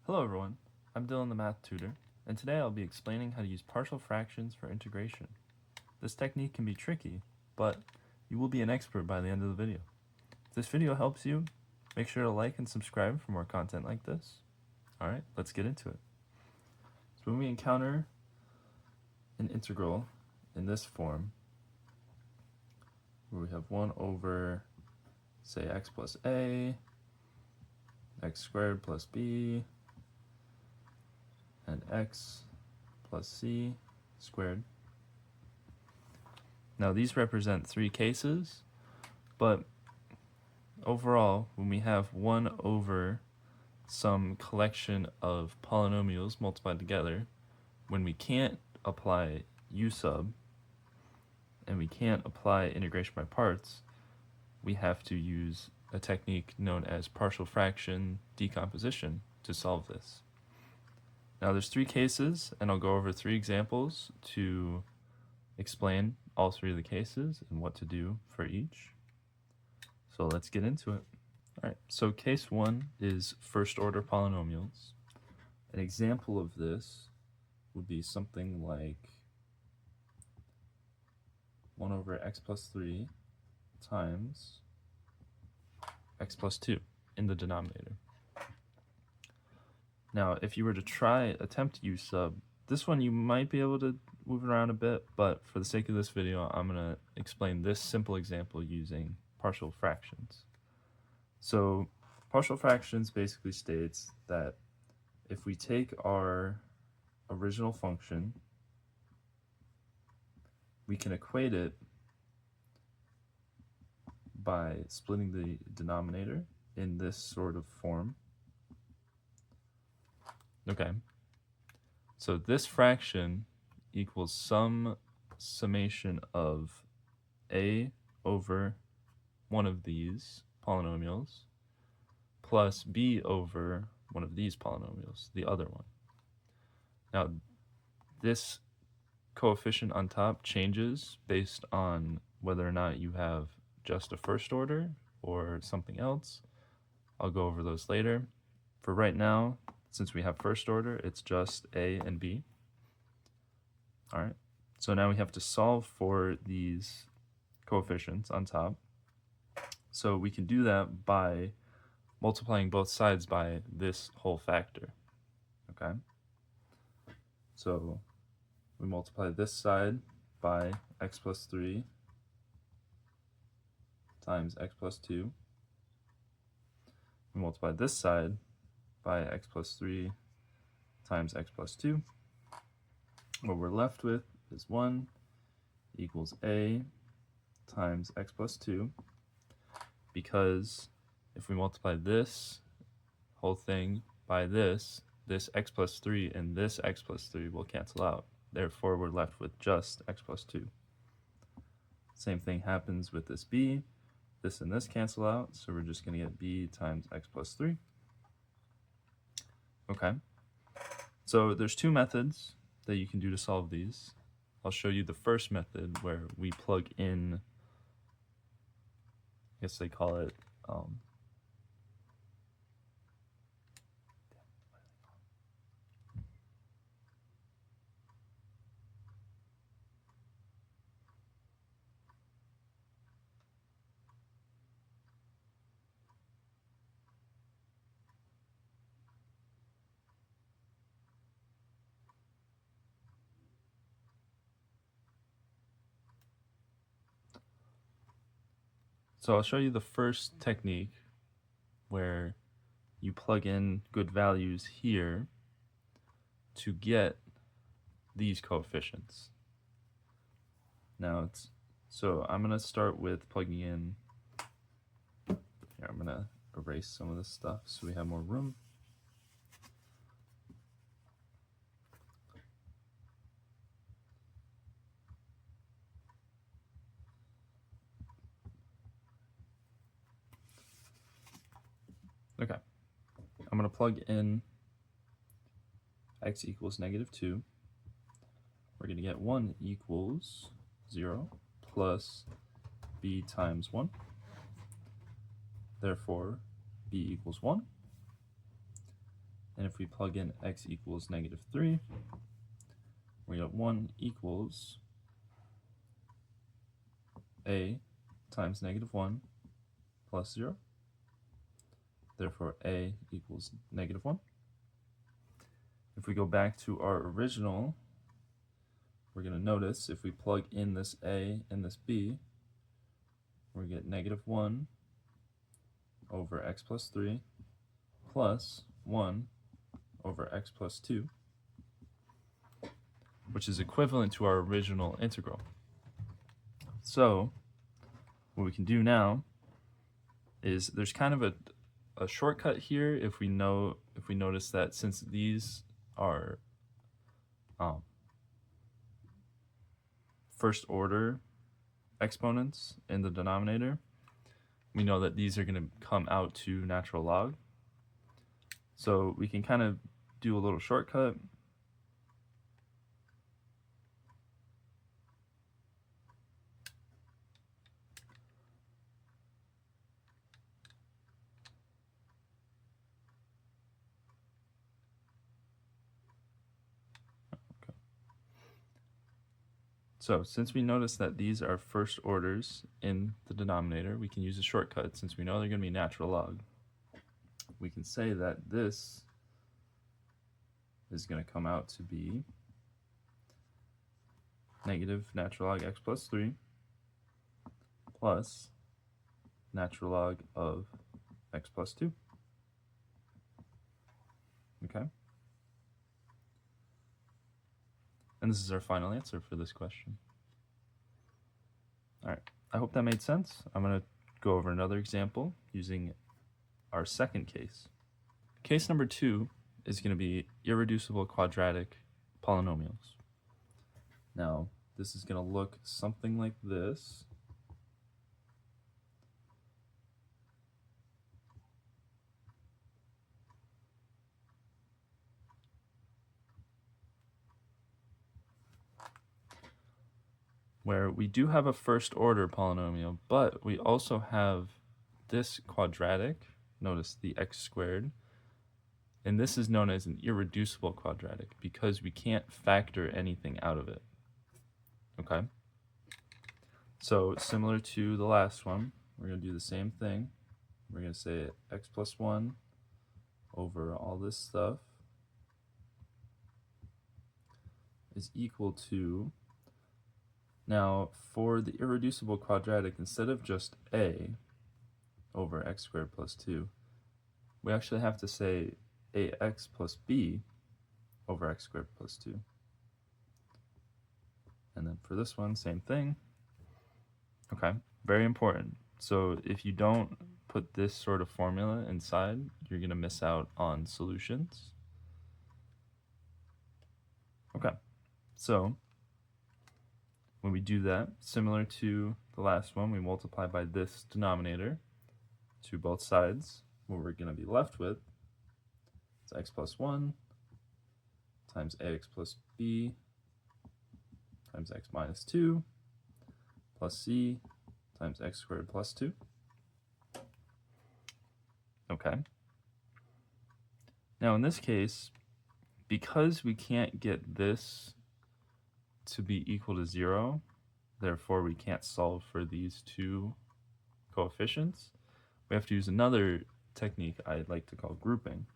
Hello everyone, I'm Dylan the math tutor, and today I'll be explaining how to use partial fractions for integration. This technique can be tricky, but you will be an expert by the end of the video. If this video helps you, make sure to like and subscribe for more content like this. Alright, let's get into it. So when we encounter an integral in this form, where we have 1 over, say, x plus a, x squared plus b, and x plus c squared. Now these represent 3 cases, but overall, when we have 1 over some collection of polynomials multiplied together, when we can't apply u sub and we can't apply integration by parts, we have to use a technique known as partial fraction decomposition to solve this. Now there's 3 cases, and I'll go over 3 examples to explain all 3 of the cases and what to do for each. So let's get into it. Alright, so case 1 is first order polynomials. An example of this would be something like 1 over x plus 3 times x plus 2 in the denominator. Now, if you were to attempt u sub, this one you might be able to move it around a bit, but for the sake of this video, I'm going to explain this simple example using partial fractions. So, partial fractions basically states that if we take our original function, we can equate it by splitting the denominator in this sort of form. Okay, so this fraction equals some summation of a over one of these polynomials plus b over one of these polynomials, the other one. Now, this coefficient on top changes based on whether or not you have just a first order or something else. I'll go over those later. For right now, since we have first order, it's just a and b. Alright, so now we have to solve for these coefficients on top. So we can do that by multiplying both sides by this whole factor. Okay, so we multiply this side by x plus 3 times x plus 2. We multiply this side by x plus 3 times x plus 2. What we're left with is 1 equals a times x plus 2, because if we multiply this whole thing by this x plus 3 and this x plus 3 will cancel out. Therefore, we're left with just x plus 2. Same thing happens with this b. This and this cancel out, so we're just going to get b times x plus 3. Okay, so there's 2 methods that you can do to solve these. I'll show you the first method where we plug in, I guess they call it, so I'll show you the first technique where you plug in good values here to get these coefficients. Now so I'm going to start with plugging in, here I'm going to erase some of this stuff so we have more room. Okay, I'm going to plug in x equals -2. We're going to get 1 equals 0 plus b times 1. Therefore, b equals 1. And if we plug in x equals -3, we get 1 equals a times -1 plus 0. Therefore, a equals -1. If we go back to our original, we're going to notice if we plug in this a and this b, we get -1 over x plus 3 plus 1 over x plus 2, which is equivalent to our original integral. So what we can do now is there's kind of a shortcut here if we notice that since these are first order exponents in the denominator, we know that these are going to come out to natural log. So we can kind of do a little shortcut. So since we notice that these are first orders in the denominator, we can use a shortcut since we know they're going to be natural log. We can say that this is going to come out to be negative natural log x plus 3 plus natural log of x plus 2. Okay? And this is our final answer for this question. All right, I hope that made sense. I'm going to go over another example using our second case. Case number 2 is going to be irreducible quadratic polynomials. Now, this is going to look something like this. Where we do have a first order polynomial, but we also have this quadratic, notice the x squared, and this is known as an irreducible quadratic because we can't factor anything out of it. Okay? So similar to the last one, we're going to do the same thing. We're going to say x plus 1 over all this stuff is equal to, now for the irreducible quadratic, instead of just a over x squared plus 2, we actually have to say ax plus b over x squared plus 2. And then for this one, same thing. Okay, very important. So if you don't put this sort of formula inside, you're going to miss out on solutions. Okay, so when we do that, similar to the last one, we multiply by this denominator to both sides. What we're going to be left with is x plus 1 times ax plus b times x minus 2 plus c times x squared plus 2. Okay. Now in this case, because we can't get this to be equal to 0, therefore we can't solve for these two coefficients, we have to use another technique I like to call grouping.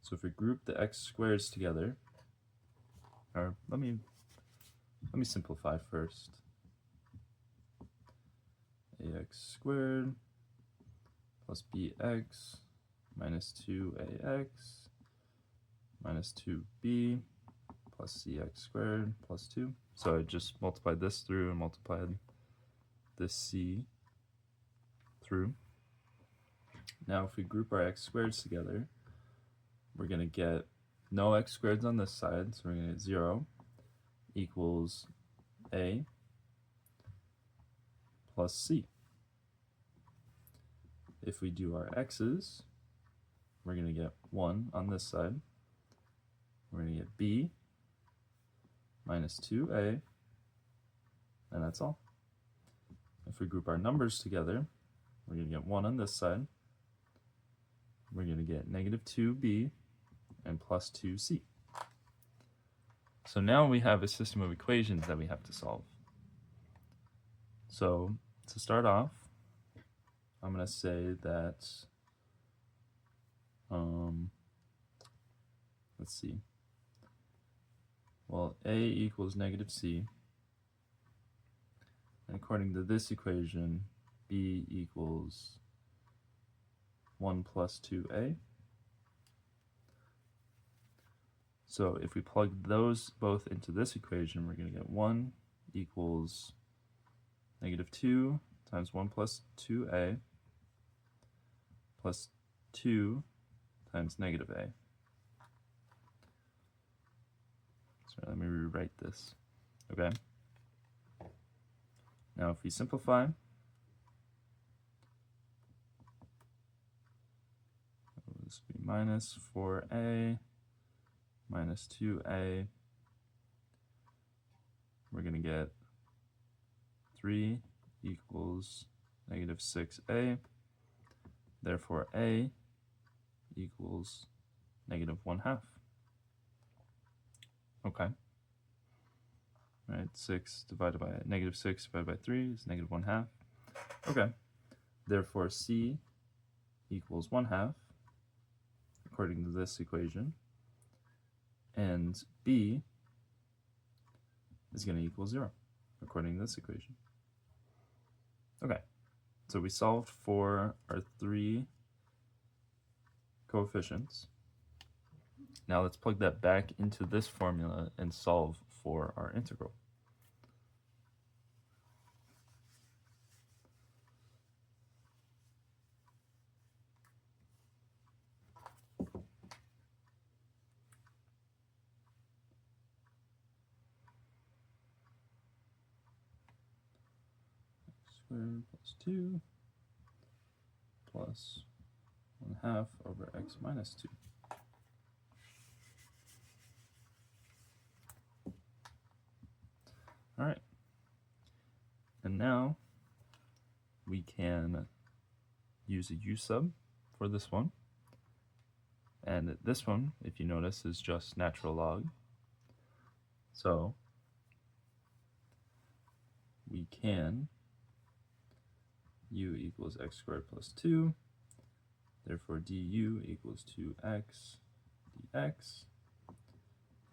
So if we group the x squareds together, or let me simplify first. Ax squared plus bx minus 2ax minus 2b plus cx squared plus 2. So I just multiplied this through and multiplied this c through. Now if we group our x squareds together, we're going to get no x squareds on this side, so we're going to get 0 equals a plus c. If we do our x's, we're going to get 1 on this side. We're going to get b minus 2a, and that's all. If we group our numbers together, we're going to get 1 on this side. We're going to get negative 2b, and plus 2c. So now we have a system of equations that we have to solve. So to start off, I'm going to say that, let's see. Well, a equals negative c. And according to this equation, b equals 1 plus 2a. So if we plug those both into this equation, we're going to get 1 equals negative 2 times 1 plus 2a plus 2 times negative a. So let me rewrite this. Okay. Now if we simplify, this would be minus 4a minus 2a. We're going to get 3 equals negative 6a. Therefore, a equals negative 1/2. Okay. Right, 6 divided by negative 6 divided by 3 is negative 1/2. Okay. Therefore, c equals 1/2, according to this equation. And b is going to equal 0, according to this equation. Okay. So we solved for our 3 coefficients. Now let's plug that back into this formula and solve for our integral. Squared plus 2 plus 1/2 over x minus 2. All right. And now we can use a u sub for this one. And this one, if you notice, is just natural log. So we can u equals x squared plus 2. Therefore, du equals 2x dx.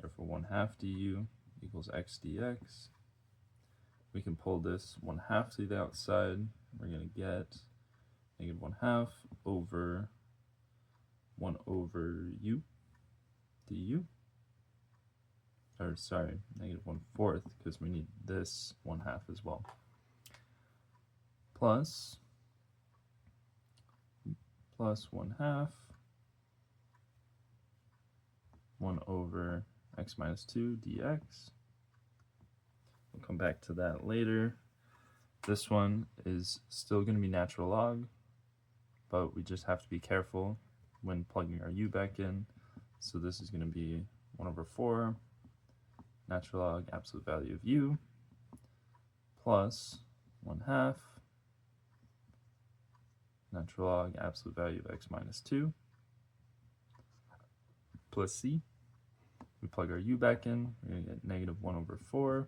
Therefore, 1/2 du equals x dx. We can pull this 1/2 to the outside. We're going to get negative 1/2 over 1 over u du. Or sorry, negative 1/4, because we need this 1/2 as well. Plus 1/2 1 over x minus 2 dx. We'll come back to that later. This one is still going to be natural log, but we just have to be careful when plugging our u back in. So this is going to be 1 over 4 natural log absolute value of u plus 1/2 natural log absolute value of x minus 2 plus c. We plug our u back in, we're going to get negative 1 over 4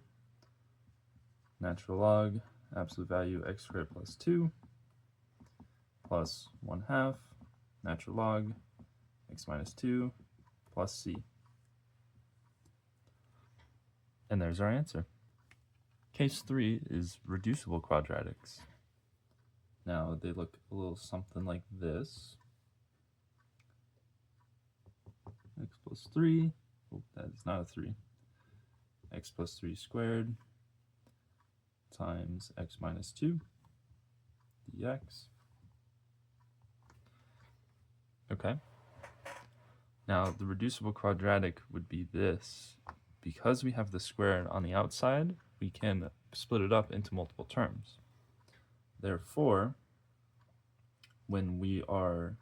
natural log absolute value x squared plus 2 plus 1/2 natural log x minus 2 plus c. And there's our answer. Case 3 is reducible quadratics. Now they look a little something like this. X plus 3, oh, that's not a 3. X plus 3 squared times x minus 2 dx. Okay. Now the reducible quadratic would be this. Because we have the squared on the outside, we can split it up into multiple terms. Therefore, when we are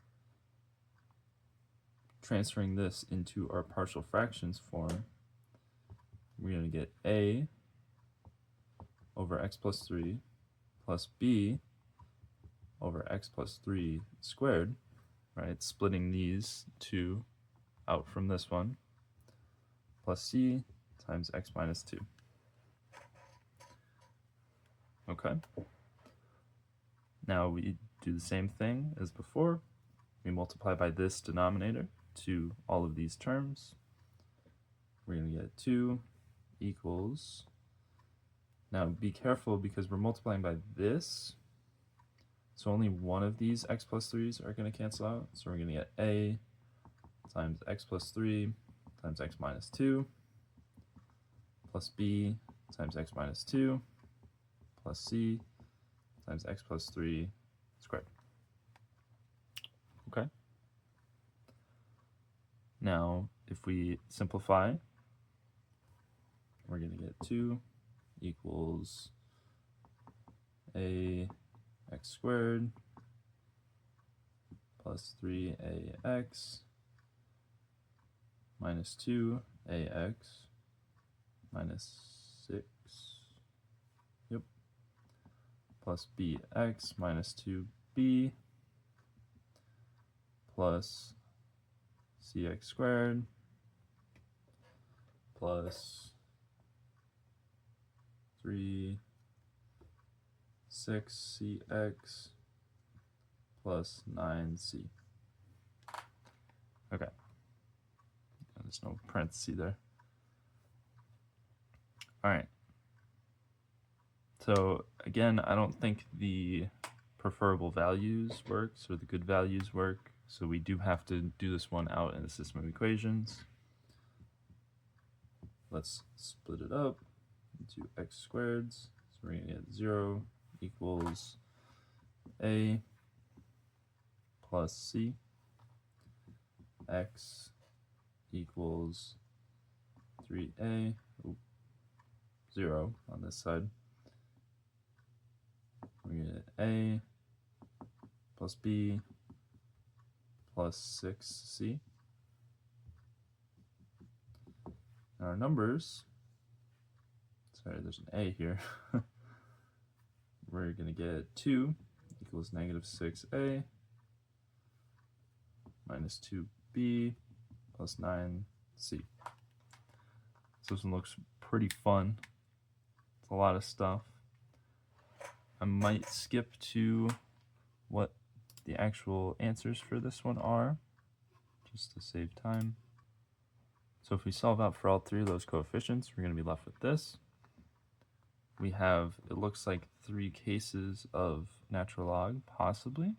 transferring this into our partial fractions form, we're going to get a over x plus 3 plus b over x plus 3 squared, right? Splitting these two out from this one, plus c times x minus 2. Okay. Now we do the same thing as before. We multiply by this denominator to all of these terms. We're going to get 2 equals, now be careful because we're multiplying by this, so only one of these x plus 3's are going to cancel out. So we're going to get a times x plus 3 times x minus 2 plus b times x minus 2 plus c times x plus 3 squared. Okay. Now, if we simplify, we're going to get 2 equals a x squared plus 3ax minus 2ax minus 6, yep, plus bx minus 2b plus cx squared plus 6cx plus 9c. Okay. There's no parenthesis there. All right. So again, I don't think the preferable values works or the good values work. So we do have to do this one out in the system of equations. Let's split it up into x squareds. So we're going to get 0 equals a plus c, x equals 3a, 0 on this side. We're going to get a plus b plus 6c. Now our numbers, sorry, there's an a here. We're going to get 2 equals negative 6a minus 2b plus 9c. So this one looks pretty fun. It's a lot of stuff. I might skip to what the actual answers for this one are, just to save time. So if we solve out for all 3 of those coefficients, we're going to be left with this. We have, it looks like 3 cases of natural log, possibly,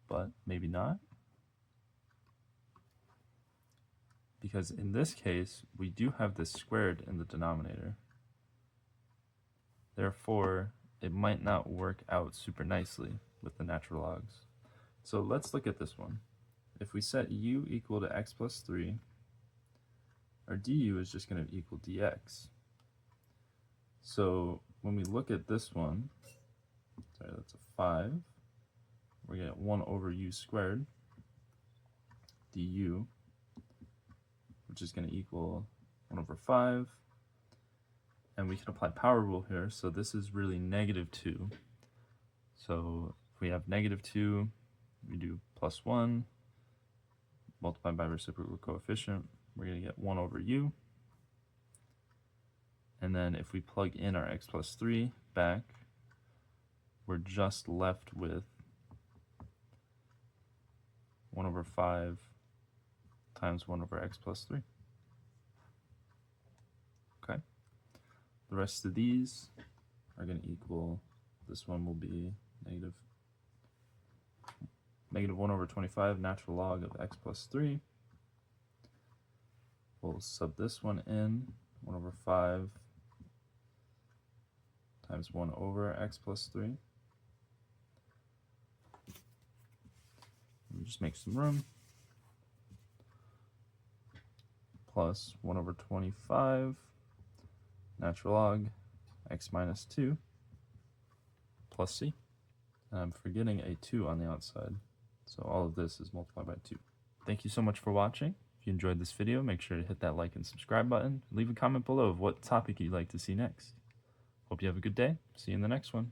but maybe not. Because in this case, we do have this squared in the denominator. Therefore, it might not work out super nicely with the natural logs. So let's look at this one. If we set u equal to x plus 3, our du is just going to equal dx. So when we look at this one, sorry, that's a 5, we're going to get 1 over u squared du, which is going to equal 1 over 5. And we can apply power rule here, so this is really negative 2. So if we have negative 2, we do plus 1, multiplied by reciprocal coefficient, we're going to get 1 over u. And then if we plug in our x plus 3 back, we're just left with 1 over 5 times 1 over x plus 3. Okay. The rest of these are going to equal, this one will be negative 1 over 25 natural log of x plus 3. We'll sub this one in, 1 over 5 times 1 over x plus 3. We'll just make some room. Plus 1 over 25 natural log x minus 2 plus c. And I'm forgetting a 2 on the outside. So all of this is multiplied by 2. Thank you so much for watching. If you enjoyed this video, make sure to hit that like and subscribe button. Leave a comment below of what topic you'd like to see next. Hope you have a good day. See you in the next one.